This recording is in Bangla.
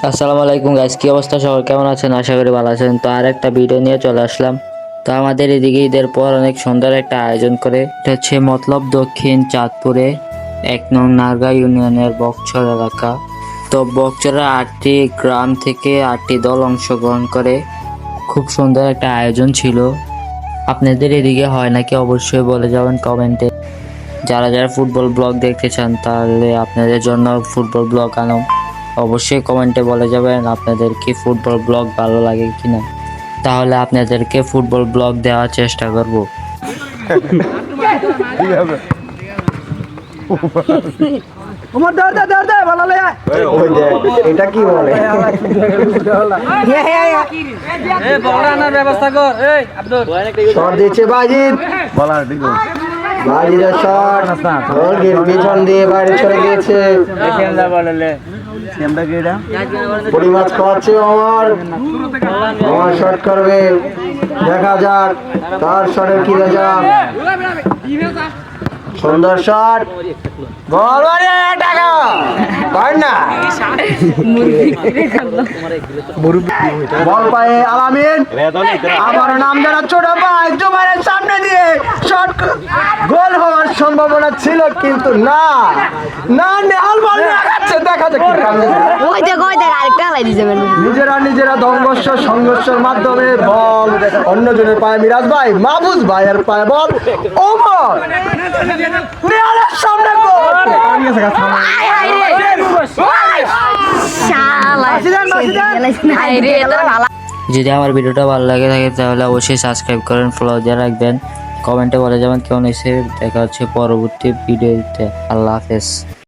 আসসালামু আলাইকুম গাইস, কি অবস্থা? সবাই কেমন আছেন? আশা করি ভালো আছেন। তো আর একটা ভিডিও নিয়ে চলে আসলাম। তো আমাদের এদিকে ঈদের পর অনেক সুন্দর একটা আয়োজন করে, এটা হচ্ছে মতলব দক্ষিণ চাঁদপুরে 1 নং নারগা ইউনিয়নের বকছর এলাকা। তো বকছরের 8টি গ্রাম থেকে 8টি দল অংশগ্রহণ করে খুব সুন্দর একটা আয়োজন ছিল। আপনাদের এদিকে হয় নাকি অবশ্যই বলে যাবেন কমেন্টে। যারা যারা ফুটবল ব্লগ দেখতে চান তাহলে আপনাদের জন্য ফুটবল ব্লগ আনো, অবশ্যই কমেন্টে বলে যাবেন আপনাদের কি ফুটবল ব্লগ ভালো লাগে কিনা, তাহলে আপনাদেরকে ফুটবল ব্লগ দেওয়ার চেষ্টা করব। এটা কি বলে? ব্যবস্থা কর। শট দিচ্ছে বাজিদ, বাজিদের শট গোলকির পিছন দিয়ে বাইরে চলে গিয়েছে। বড়ি মাছ খাওয়াচ্ছে অমর, অমর শট করবে, দেখা যাক তার শটের কি রেজাল্ট। সুন্দর শট, গোল মানে টাকা পার না, বল পায়ে আলামিন আবার নাম জানা ছোট ভাই জুমারের সামনে দিয়ে শট, গোল হওয়ার সম্ভাবনা ছিল কিন্তু না না, নেহাল বল লাগাচ্ছে, দেখা যাক কি কাজ। নিজেরা সংঘর্ষের মাধ্যমে বল অন্যজনের পায়ে, মিরাজ ভাই মাহবুজ ভাইয়ের পায়ে বল, ওমর নেহালের সামনে গোল। যদি আমার ভিডিওটা ভালো লাগে থাকে তাহলে অবশ্যই সাবস্ক্রাইব করেন, ফলো দিয়ে রাখবেন, কমেন্টে বলে যাবেন কেমন হয়েছে। দেখা হচ্ছে পরবর্তী ভিডিওতে। আল্লাহ হাফেজ।